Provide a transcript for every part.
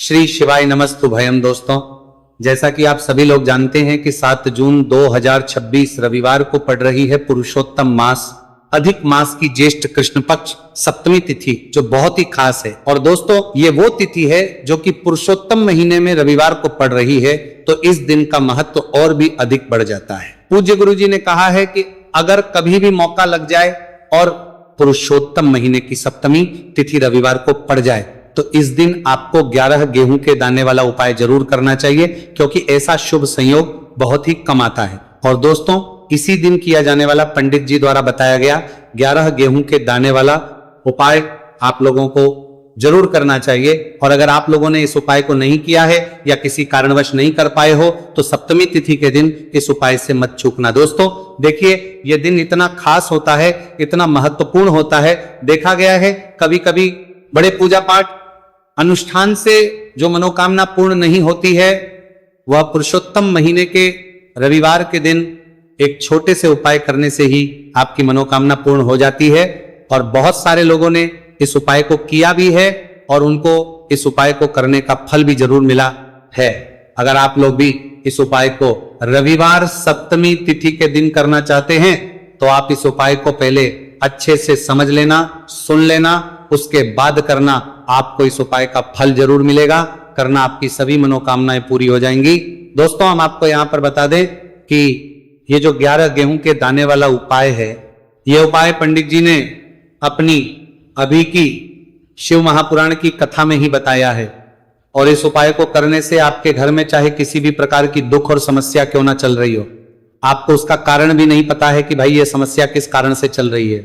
श्री शिवाय नमस्तु भयम। दोस्तों, जैसा कि आप सभी लोग जानते हैं कि 7 जून 2026 रविवार को पड़ रही है पुरुषोत्तम मास अधिक मास की ज्येष्ठ कृष्ण पक्ष सप्तमी तिथि, जो बहुत ही खास है। और दोस्तों, ये वो तिथि है जो कि पुरुषोत्तम महीने में रविवार को पड़ रही है, तो इस दिन का महत्व और भी अधिक बढ़ जाता है। पूज्य गुरु जी ने कहा है कि अगर कभी भी मौका लग जाए और पुरुषोत्तम महीने की सप्तमी तिथि रविवार को पड़ जाए, तो इस दिन आपको 11 गेहूं के दाने वाला उपाय जरूर करना चाहिए, क्योंकि ऐसा शुभ संयोग बहुत ही कम आता है। और दोस्तों, इसी दिन किया जाने वाला पंडित जी द्वारा बताया गया 11 गेहूं के दाने वाला उपाय आप लोगों को जरूर करना चाहिए। और अगर आप लोगों ने इस उपाय को नहीं किया है या किसी कारणवश नहीं कर पाए हो, तो सप्तमी तिथि के दिन इस उपाय से मत चूकना। दोस्तों देखिए, यह दिन इतना खास होता है, इतना महत्वपूर्ण होता है। देखा गया है कभी कभी बड़े पूजा पाठ अनुष्ठान से जो मनोकामना पूर्ण नहीं होती है, वह पुरुषोत्तम महीने के रविवार के दिन एक छोटे से उपाय करने से ही आपकी मनोकामना पूर्ण हो जाती है। और बहुत सारे लोगों ने इस उपाय को किया भी है और उनको इस उपाय को करने का फल भी जरूर मिला है। अगर आप लोग भी इस उपाय को रविवार सप्तमी तिथि के दिन करना चाहते हैं, तो आप इस उपाय को पहले अच्छे से समझ लेना, सुन लेना, उसके बाद करना। आपको इस उपाय का फल जरूर मिलेगा, करना आपकी सभी मनोकामनाएं पूरी हो जाएंगी। दोस्तों, हम आपको यहां पर बता दें कि ये जो 11 गेहूं के दाने वाला उपाय है, ये उपाय पंडित जी ने अपनी अभी की शिव महापुराण की कथा में ही बताया है। और इस उपाय को करने से आपके घर में चाहे किसी भी प्रकार की दुख और समस्या क्यों ना चल रही हो, आपको उसका कारण भी नहीं पता है कि भाई ये समस्या किस कारण से चल रही है,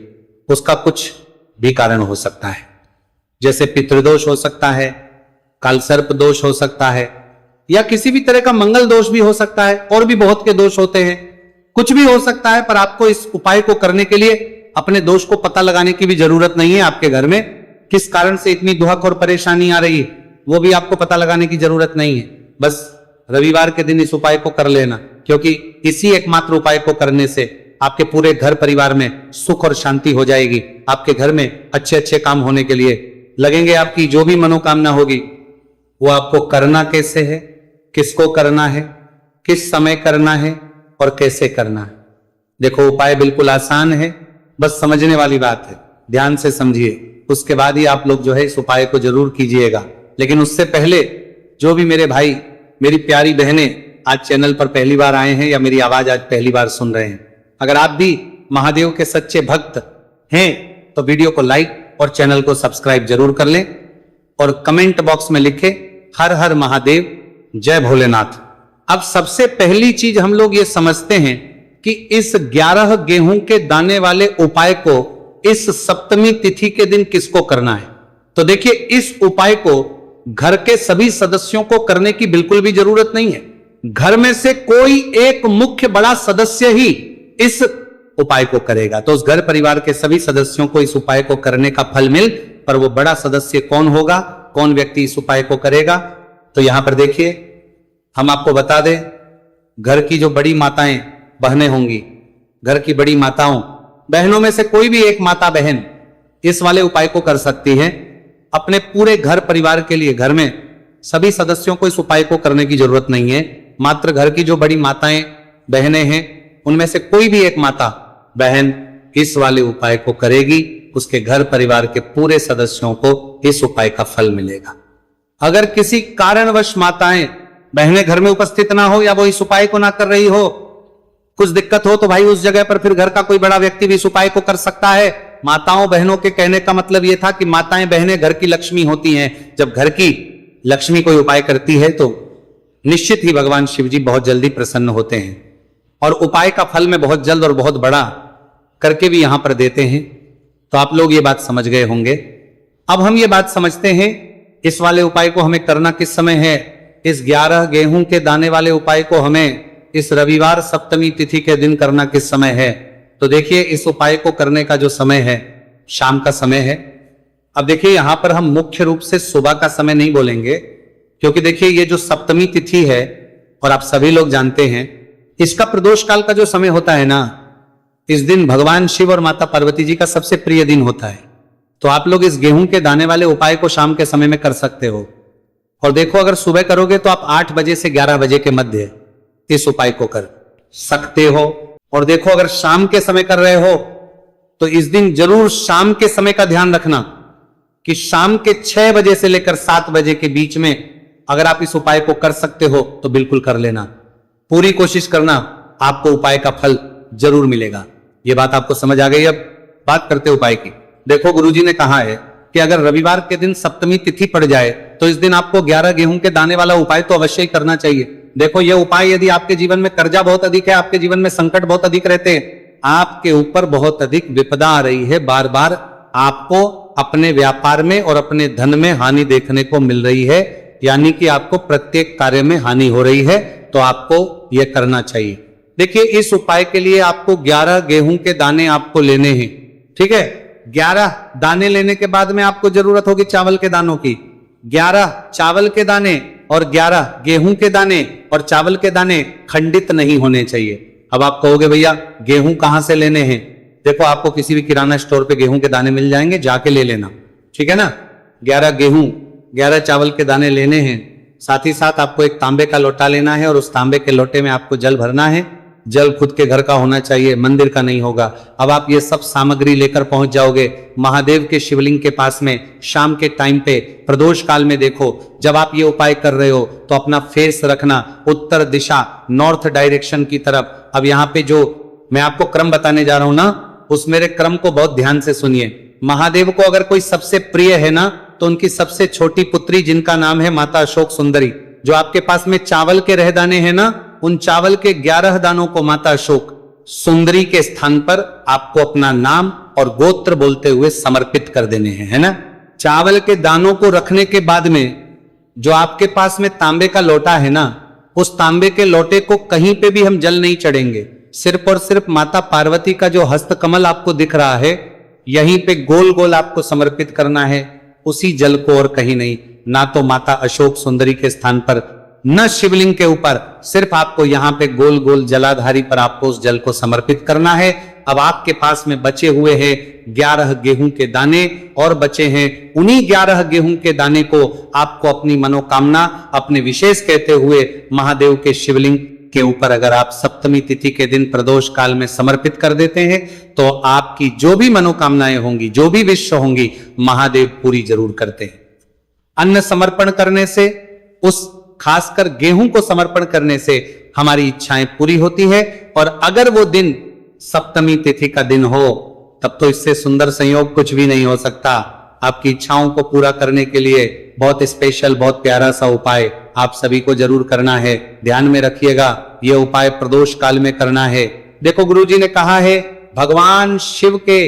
उसका कुछ भी कारण हो सकता है। जैसे पितृदोष हो सकता है, कालसर्प दोष हो सकता है, या किसी भी तरह का मंगल दोष भी हो सकता है, और भी बहुत के दोष होते हैं। कुछ भी हो सकता है, पर आपको इस उपाय को करने के लिए अपने दोष को पता लगाने की भी जरूरत नहीं है। आपके घर में किस कारण से इतनी दुख और परेशानी आ रही है, वो भी आपको पता लगाने की जरूरत नहीं है। बस रविवार के दिन इस उपाय को कर लेना, क्योंकि इसी एकमात्र उपाय को करने से आपके पूरे घर परिवार में सुख और शांति हो जाएगी। आपके घर में अच्छे अच्छे काम होने के लिए लगेंगे। आपकी जो भी मनोकामना होगी, वो आपको करना कैसे है, किसको करना है, किस समय करना है और कैसे करना है। देखो, उपाय बिल्कुल आसान है, बस समझने वाली बात है। ध्यान से समझिए, उसके बाद ही आप लोग जो है इस उपाय को जरूर कीजिएगा। लेकिन उससे पहले जो भी मेरे भाई, मेरी प्यारी बहनें आज चैनल पर पहली बार आए हैं या मेरी आवाज आज पहली बार सुन रहे हैं, अगर आप भी महादेव के सच्चे भक्त हैं, तो वीडियो को लाइक और चैनल को सब्सक्राइब जरूर कर लें। और कमेंट बॉक्स में लिखे हर हर महादेव, जय भोलेनाथ। अब सबसे पहली चीज हम लोग ये समझते हैं कि इस 11 गेहूं के दाने वाले उपाय को इस सप्तमी तिथि के दिन किसको करना है। तो देखिए, इस उपाय को घर के सभी सदस्यों को करने की बिल्कुल भी जरूरत नहीं है। घर में से कोई एक मुख्य बड़ा सदस्य ही इस उपाय को करेगा, तो उस घर परिवार के सभी सदस्यों को इस उपाय को करने का फल मिल। पर वो बड़ा सदस्य कौन होगा, कौन व्यक्ति इस उपाय को करेगा, तो यहां पर देखिए, हम आपको बता दें, घर की जो बड़ी माताएं बहनें होंगी, घर की बड़ी माताओं बहनों में से कोई भी एक माता बहन इस वाले उपाय को कर सकती है। अपने पूरे घर परिवार के लिए घर में सभी सदस्यों को इस उपाय को करने की जरूरत नहीं है। मात्र घर की जो बड़ी माताएं बहनें हैं, उनमें से कोई भी एक माता बहन इस वाले उपाय को करेगी, उसके घर परिवार के पूरे सदस्यों को इस उपाय का फल मिलेगा। अगर किसी कारणवश माताएं बहनें घर में उपस्थित ना हो या वो इस उपाय को ना कर रही हो, कुछ दिक्कत हो, तो भाई उस जगह पर फिर घर का कोई बड़ा व्यक्ति भी इस उपाय को कर सकता है। माताओं बहनों के कहने का मतलब यह था कि माताएं बहनें घर की लक्ष्मी होती हैं। जब घर की लक्ष्मी कोई उपाय करती है, तो निश्चित ही भगवान शिव जी बहुत जल्दी प्रसन्न होते हैं और उपाय का फल में बहुत जल्द और बहुत बड़ा करके भी यहां पर देते हैं। तो आप लोग ये बात समझ गए होंगे। अब हम ये बात समझते हैं, इस वाले उपाय को हमें करना किस समय है। इस 11 गेहूं के दाने वाले उपाय को हमें इस रविवार सप्तमी तिथि के दिन करना किस समय है। तो देखिए, इस उपाय को करने का जो समय है, शाम का समय है। अब देखिए, यहां पर हम मुख्य रूप से सुबह का समय नहीं बोलेंगे, क्योंकि देखिए, ये जो सप्तमी तिथि है, और आप सभी लोग जानते हैं, इसका प्रदोष काल का जो समय होता है ना, इस दिन भगवान शिव और माता पार्वती जी का सबसे प्रिय दिन होता है। तो आप लोग इस गेहूं के दाने वाले उपाय को शाम के समय में कर सकते हो। और देखो अगर सुबह करोगे तो आप 8 बजे से 11 बजे के मध्य इस उपाय को कर सकते हो। और देखो अगर शाम के समय कर रहे हो तो इस दिन जरूर शाम के समय का ध्यान रखना कि शाम के 6 बजे से लेकर 7 बजे के बीच में अगर आप इस उपाय को कर सकते हो तो बिल्कुल कर लेना। पूरी कोशिश करना, आपको उपाय का फल जरूर मिलेगा। ये बात आपको समझ आ गई। अब बात करते उपाय की। देखो गुरुजी ने कहा है कि अगर रविवार के दिन सप्तमी तिथि पड़ जाए तो इस दिन आपको 11 गेहूं के दाने वाला उपाय तो अवश्य ही करना चाहिए। देखो यह उपाय यदि आपके जीवन में कर्जा बहुत अधिक है, आपके जीवन में संकट बहुत अधिक रहते हैं, आपके ऊपर बहुत अधिक विपदा आ रही है, बार बार आपको अपने व्यापार में और अपने धन में हानि देखने को मिल रही है, यानी कि आपको प्रत्येक कार्य में हानि हो रही है, तो आपको यह करना चाहिए। देखिए इस उपाय के लिए आपको 11 गेहूं के दाने आपको लेने हैं। ठीक है, 11 दाने लेने के बाद में आपको जरूरत होगी चावल के दानों की। 11 चावल के दाने और 11 गेहूं के दाने, और चावल के दाने खंडित नहीं होने चाहिए। अब आप कहोगे भैया गेहूं कहां से लेने हैं? देखो आपको किसी भी किराना स्टोर पे गेहूं के दाने मिल जाएंगे, जाके ले लेना। ठीक है ना, 11 गेहूं 11 चावल के दाने लेने हैं। साथ ही साथ आपको एक तांबे का लोटा लेना है और उस तांबे के लोटे में आपको जल भरना है। जल खुद के घर का होना चाहिए, मंदिर का नहीं होगा। अब आप ये सब सामग्री लेकर पहुंच जाओगे महादेव के शिवलिंग के पास में। शाम के टाइम पे प्रदोष काल में देखो, जब आप ये उपाय कर रहे हो तो अपना फेस रखना उत्तर दिशा, नॉर्थ डायरेक्शन की तरफ। अब यहाँ पे जो मैं आपको क्रम बताने जा रहा हूं ना, उस मेरे क्रम को बहुत ध्यान से सुनिए। महादेव को अगर कोई सबसे प्रिय है ना, तो उनकी सबसे छोटी पुत्री जिनका नाम है माता अशोक सुंदरी, जो आपके पास में चावल के रह दाने हैं ना, उन चावल के 11 दानों को माता अशोक सुंदरी के स्थान पर आपको अपना नाम और गोत्र बोलते हुए समर्पित कर देने हैं, है ना। चावल के दानों को रखने के बाद में जो आपके पास में तांबे का लोटा है ना, उस तांबे के लोटे को कहीं पे भी हम जल नहीं चढ़ेंगे। सिर्फ और सिर्फ माता पार्वती का जो हस्तकमल आपको दिख रहा है, यहीं पे गोल गोल आपको समर्पित करना है, उसी जल को, और कहीं नहीं। ना तो माता अशोक सुंदरी के स्थान पर, न शिवलिंग के ऊपर, सिर्फ आपको यहाँ पे गोल गोल जलाधारी पर आपको उस जल को समर्पित करना है। अब आपके पास में बचे हुए हैं 11 गेहूं के दाने, और बचे हैं उन्हीं 11 गेहूं के दाने को आपको अपनी मनोकामना, अपने विशेष कहते हुए महादेव के शिवलिंग के ऊपर अगर आप सप्तमी तिथि के दिन प्रदोष काल में समर्पित कर देते हैं, तो आपकी जो भी मनोकामनाएं होंगी, जो भी विश्व होंगी, महादेव पूरी जरूर करते हैं। अन्न समर्पण करने से, उस खासकर गेहूं को समर्पण करने से हमारी इच्छाएं पूरी होती है। और अगर वो दिन सप्तमी तिथि का दिन हो, तब तो इससे सुंदर संयोग कुछ भी नहीं हो सकता। आपकी इच्छाओं को पूरा करने के लिए बहुत स्पेशल, बहुत प्यारा सा उपाय आप सभी को जरूर करना है। ध्यान में रखिएगा, यह उपाय प्रदोष काल में करना है। देखो गुरुजी ने कहा है, भगवान शिव के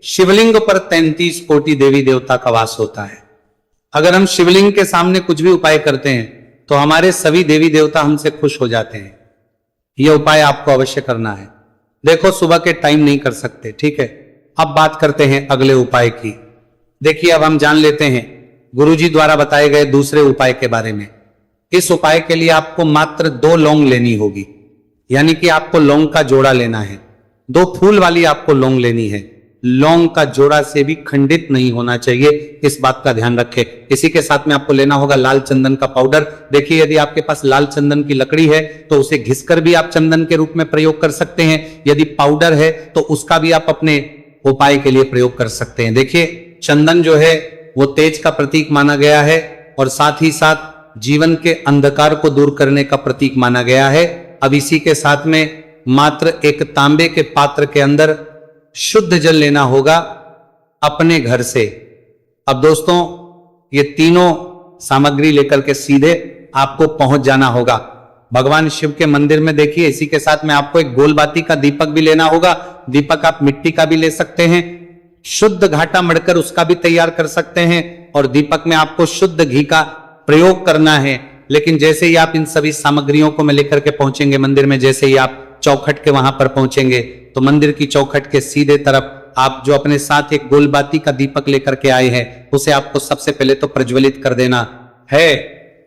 शिवलिंग पर 33 कोटि देवी देवता का वास होता है। अगर हम शिवलिंग के सामने कुछ भी उपाय करते हैं तो हमारे सभी देवी देवता हमसे खुश हो जाते हैं। यह उपाय आपको अवश्य करना है। देखो सुबह के टाइम नहीं कर सकते, ठीक है। अब बात करते हैं अगले उपाय की। देखिए अब हम जान लेते हैं गुरुजी द्वारा बताए गए दूसरे उपाय के बारे में। इस उपाय के लिए आपको मात्र 2 लौंग लेनी होगी, यानी कि आपको लौंग का जोड़ा लेना है। 2 फूल वाली आपको लौंग लेनी है। लौंग का जोड़ा से भी खंडित नहीं होना चाहिए, इस बात का ध्यान रखें। इसी के साथ में आपको लेना होगा लाल चंदन का पाउडर। देखिए यदि आपके पास लाल चंदन की लकड़ी है तो उसे घिसकर भी आप चंदन के रूप में प्रयोग कर सकते हैं। यदि पाउडर है तो उसका भी आप अपने उपाय के लिए प्रयोग कर सकते हैं। देखिए चंदन जो है वो तेज का प्रतीक माना गया है, और साथ ही साथ जीवन के अंधकार को दूर करने का प्रतीक माना गया है। अब इसी के साथ में मात्र एक तांबे के पात्र के अंदर शुद्ध जल लेना होगा अपने घर से। अब दोस्तों ये तीनों सामग्री लेकर के सीधे आपको पहुंच जाना होगा भगवान शिव के मंदिर में। देखिए इसी के साथ में आपको एक गोलबाती का दीपक भी लेना होगा। दीपक आप मिट्टी का भी ले सकते हैं, शुद्ध घाटा मड़कर उसका भी तैयार कर सकते हैं, और दीपक में आपको शुद्ध घी का प्रयोग करना है। लेकिन जैसे ही आप इन सभी सामग्रियों को मैं लेकर के पहुंचेंगे मंदिर में, जैसे ही आप चौखट के वहां पर पहुंचेंगे तो मंदिर की चौखट के सीधे तरफ आप जो अपने साथ एक गोलबाती का दीपक लेकर के आए हैं, उसे आपको सबसे पहले तो प्रज्वलित कर देना है।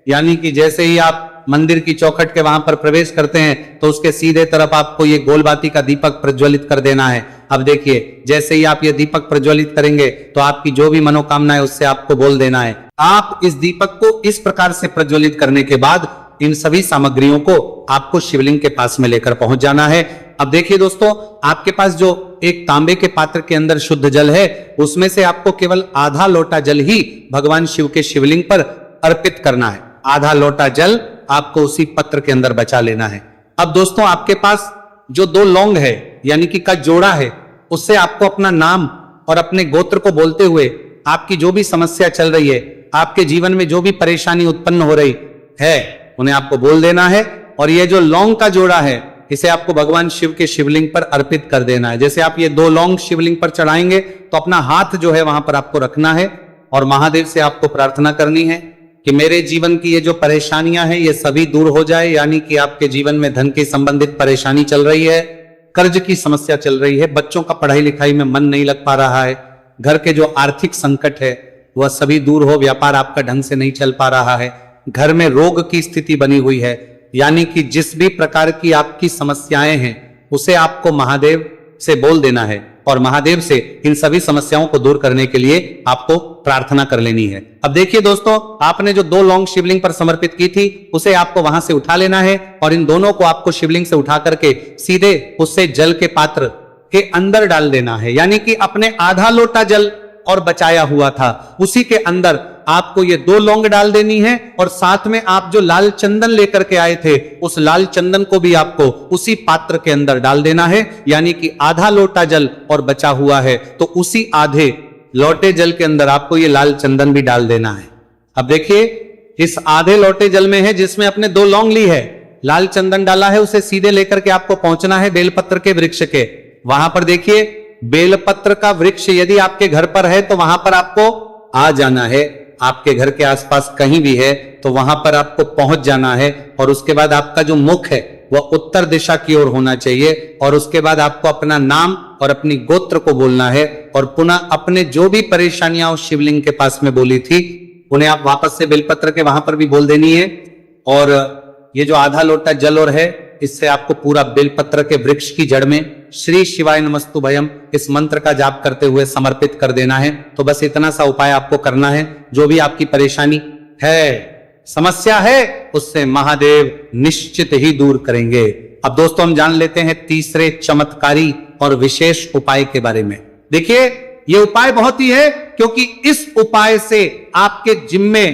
यानी कि जैसे ही आप मंदिर की चौखट के वहां पर प्रवेश करते हैं तो उसके सीधे तरफ आपको ये गोलबाती का दीपक प्रज्वलित कर देना है। अब देखिए जैसे ही आप ये दीपक प्रज्वलित करेंगे तो आपकी जो भी मनोकामना है उससे आपको बोल देना है, आप इस दीपक को इस प्रकार से प्रज्वलित करने के बाद इन सभी सामग्रियों को आपको शिवलिंग के पास में लेकर पहुंच जाना है। अब देखिए दोस्तों, आपके पास जो एक तांबे के पात्र के अंदर शुद्ध जल है, उसमें से आपको केवल आधा लोटा जल ही भगवान शिव के शिवलिंग पर अर्पित करना है। आधा लोटा जल आपको उसी पत्र के अंदर बचा लेना है। अब दोस्तों, आपके पास जो 2 लौंग है यानी कि का जोड़ा है, उससे आपको अपना नाम और अपने गोत्र को बोलते हुए आपकी जो भी समस्या चल रही है, आपके जीवन में जो भी परेशानी उत्पन्न हो रही है, उन्हें आपको बोल देना है। और ये जो लौंग का जोड़ा है, इसे आपको भगवान शिव के शिवलिंग पर अर्पित कर देना है। जैसे आप ये 2 लौंग शिवलिंग पर चढ़ाएंगे तो अपना हाथ जो है वहां पर आपको रखना है और महादेव से आपको प्रार्थना करनी है कि मेरे जीवन की ये जो परेशानियां हैं ये सभी दूर हो जाए। यानी कि आपके जीवन में धन की संबंधित परेशानी चल रही है, कर्ज की समस्या चल रही है, बच्चों का पढ़ाई लिखाई में मन नहीं लग पा रहा है, घर के जो आर्थिक संकट है वह सभी दूर हो, व्यापार आपका ढंग से नहीं चल पा रहा है, घर में रोग की स्थिति बनी हुई है, यानी कि जिस भी प्रकार की आपकी समस्याएं हैं उसे आपको महादेव से बोल देना है और महादेव से इन सभी समस्याओं को दूर करने के लिए आपको प्रार्थना कर लेनी है। अब देखिए दोस्तों, आपने जो 2 लौंग शिवलिंग पर समर्पित की थी, उसे आपको वहां से उठा लेना है और इन दोनों को आपको शिवलिंग से उठा करके सीधे उससे जल के पात्र के अंदर डाल देना है। यानी कि अपने आधा लोटा जल और बचाया हुआ था, उसी के अंदर आपको ये 2 लौंग डाल देनी है और साथ में आप जो लाल चंदन लेकर के आए थे, उस लाल चंदन को भी आपको उसी पात्र के अंदर डाल देना है। यानी कि आधा लोटा जल और बचा हुआ है तो उसी आधे लोटे जल के अंदर आपको ये लाल चंदन भी डाल देना है। अब देखिए, इस आधे लोटे जल में है जिसमें अपने 2 लौंग ली है, लाल चंदन डाला है, उसे सीधे लेकर के आपको पहुंचना है बेलपत्र के वृक्ष के। वहां पर देखिए, बेलपत्र का वृक्ष यदि आपके घर पर है तो वहां पर आपको आ जाना है। आपके घर के आसपास कहीं भी है तो वहां पर आपको पहुंच जाना है और उसके बाद आपका जो मुख है वह उत्तर दिशा की ओर होना चाहिए और उसके बाद आपको अपना नाम और अपनी गोत्र को बोलना है और पुनः अपने जो भी परेशानियां उस शिवलिंग के पास में बोली थी उन्हें आप वापस से बेलपत्र के वहां पर भी बोल देनी है। और ये जो आधा लोटा जल और है, इससे आपको पूरा बेलपत्र के वृक्ष की जड़ में श्री शिवाय नमस्तुभयम इस मंत्र का जाप करते हुए समर्पित कर देना है। तो बस इतना सा उपाय आपको करना है। जो भी आपकी परेशानी है, समस्या है, उससे महादेव निश्चित ही दूर करेंगे। अब दोस्तों, हम जान लेते हैं तीसरे चमत्कारी और विशेष उपाय के बारे में। देखिए, यह उपाय बहुत ही है क्योंकि इस उपाय से आपके जिम्मे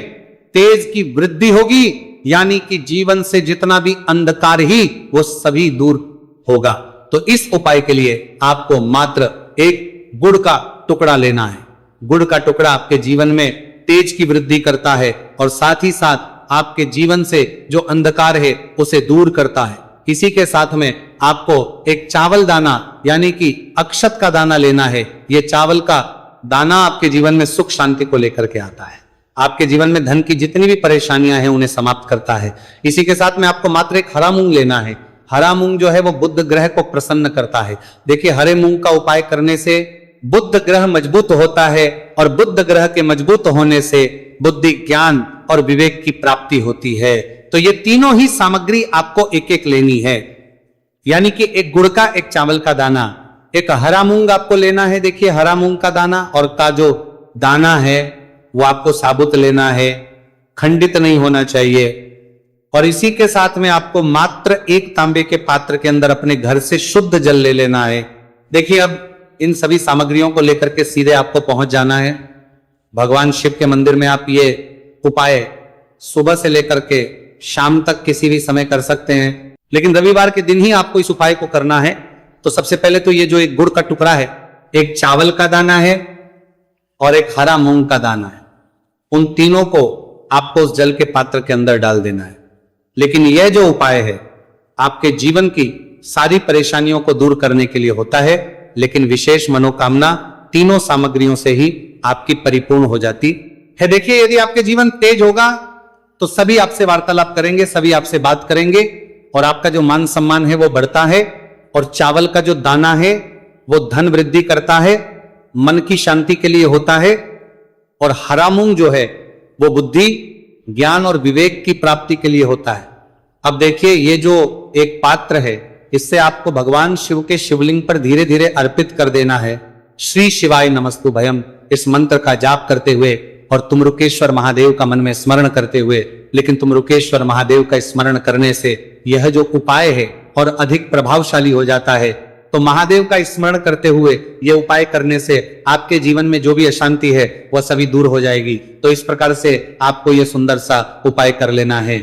तेज की वृद्धि होगी, यानी कि जीवन से जितना भी अंधकार ही वो सभी दूर होगा। तो इस उपाय के लिए आपको मात्र एक गुड़ का टुकड़ा लेना है। गुड़ का टुकड़ा आपके जीवन में तेज की वृद्धि करता है और साथ ही साथ आपके जीवन से जो अंधकार है उसे दूर करता है। इसी के साथ में आपको एक चावल दाना यानी कि अक्षत का दाना लेना है। यह चावल का दाना आपके जीवन में सुख शांति को लेकर के आता है, आपके जीवन में धन की जितनी भी परेशानियां हैं उन्हें समाप्त करता है। इसी के साथ में आपको मात्र एक हरा मूंग लेना है। हरा मूंग जो है वो बुध ग्रह को प्रसन्न करता है। देखिए, हरे मूंग का उपाय करने से बुध ग्रह मजबूत होता है और बुध ग्रह के मजबूत होने से बुद्धि, ज्ञान और विवेक की प्राप्ति होती है। तो ये तीनों ही सामग्री आपको एक एक लेनी है, यानी कि एक गुड़ का, एक चावल का दाना, एक हरा मूंग आपको लेना है। देखिए, हरा मूंग का दाना और का जो दाना है वो आपको साबुत लेना है, खंडित नहीं होना चाहिए। और इसी के साथ में आपको मात्र एक तांबे के पात्र के अंदर अपने घर से शुद्ध जल ले लेना है। देखिए, अब इन सभी सामग्रियों को लेकर के सीधे आपको पहुंच जाना है भगवान शिव के मंदिर में। आप ये उपाय सुबह से लेकर के शाम तक किसी भी समय कर सकते हैं, लेकिन रविवार के दिन ही आपको इस उपाय को करना है। तो सबसे पहले तो ये जो एक गुड़ का टुकड़ा है, एक चावल का दाना है और एक हरा मूंग का दाना है, उन तीनों को आपको उस जल के पात्र के अंदर डाल देना है। लेकिन यह जो उपाय है आपके जीवन की सारी परेशानियों को दूर करने के लिए होता है, लेकिन विशेष मनोकामना तीनों सामग्रियों से ही आपकी परिपूर्ण हो जाती है। देखिए, यदि आपके जीवन तेज होगा तो सभी आपसे वार्तालाप करेंगे, सभी आपसे बात करेंगे और आपका जो मान सम्मान है वो बढ़ता है। और चावल का जो दाना है वो धन वृद्धि करता है, मन की शांति के लिए होता है। और हरा मूंग जो है वो बुद्धि, ज्ञान और विवेक की प्राप्ति के लिए होता है। अब देखिए, ये जो एक पात्र है इससे आपको भगवान शिव के शिवलिंग पर धीरे धीरे अर्पित कर देना है। श्री शिवाय नमस्तुभयम इस मंत्र का जाप करते हुए और तुम रुकेश्वर महादेव का मन में स्मरण करते हुए, लेकिन तुम रुकेश्वर महादेव का स्मरण करने से यह जो उपाय है और अधिक प्रभावशाली हो जाता है। तो महादेव का स्मरण करते हुए यह उपाय करने से आपके जीवन में जो भी अशांति है वह सभी दूर हो जाएगी। तो इस प्रकार से आपको यह सुंदर सा उपाय कर लेना है।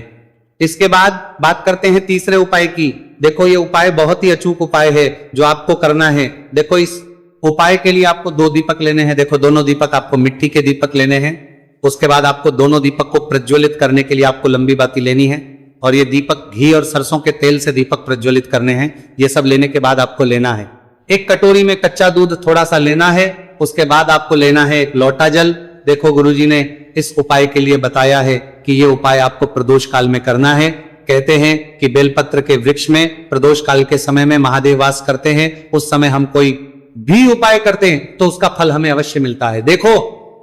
इसके बाद बात करते हैं तीसरे उपाय की। देखो, ये उपाय बहुत ही अचूक उपाय है जो आपको करना है। देखो, इस उपाय के लिए आपको 2 दीपक लेने हैं। देखो, दोनों दीपक आपको मिट्टी के दीपक लेने हैं। उसके बाद आपको दोनों दीपक को प्रज्वलित करने के लिए आपको लंबी बाती लेनी है, और ये दीपक घी और सरसों के तेल से दीपक प्रज्वलित करने हैं। ये सब लेने के बाद आपको लेना है एक कटोरी में कच्चा दूध थोड़ा सा लेना है। उसके बाद आपको लेना है एक लोटा जल। देखो, गुरुजी ने इस उपाय के लिए बताया है कि ये उपाय आपको प्रदोष काल में करना है। कहते हैं कि बेलपत्र के वृक्ष में प्रदोष काल के समय में महादेव वास करते हैं। उस समय हम कोई भी उपाय करते हैं तो उसका फल हमें अवश्य मिलता है। देखो,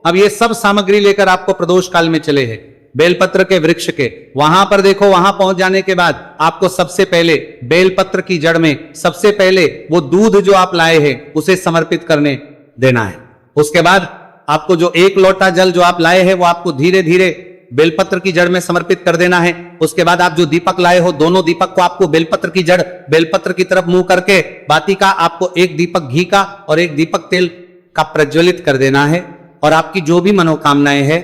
अब ये सब सामग्री लेकर आपको प्रदोष काल में चले हैं बेलपत्र के वृक्ष के। वहां पर देखो, वहां पहुंच जाने के बाद आपको सबसे पहले बेलपत्र की जड़ में सबसे पहले वो दूध जो आप लाए हैं उसे समर्पित करने देना है। उसके बाद आपको जो 1 लोटा जल जो आप लाए हैं वो आपको धीरे धीरे बेलपत्र की जड़ में समर्पित कर देना है। उसके बाद आप जो दीपक लाए हो, दोनों दीपक को आपको बेलपत्र की जड़, बेलपत्र की तरफ मुंह करके बाती का आपको 1 दीपक घी का और 1 दीपक तेल का प्रज्वलित कर देना है, और आपकी जो भी मनोकामनाएं हैं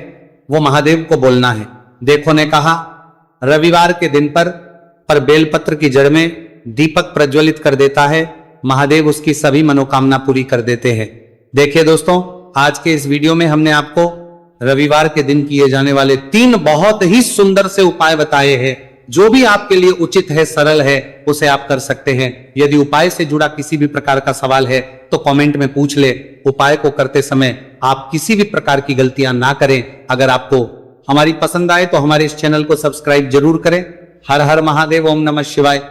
वो महादेव को बोलना है। देखो ने कहा, रविवार के दिन पर बेलपत्र की जड़ में दीपक प्रज्वलित कर देता है, महादेव उसकी सभी मनोकामना पूरी कर देते हैं। देखिए दोस्तों, आज के इस वीडियो में हमने आपको रविवार के दिन किए जाने वाले 3 बहुत ही सुंदर से उपाय बताए हैं। जो भी आपके लिए उचित है, सरल है, उसे आप कर सकते हैं। यदि उपाय से जुड़ा किसी भी प्रकार का सवाल है तो कमेंट में पूछ ले। उपाय को करते समय आप किसी भी प्रकार की गलतियां ना करें। अगर आपको हमारी पसंद आए तो हमारे इस चैनल को सब्सक्राइब जरूर करें। हर हर महादेव, ओम नमः शिवाय।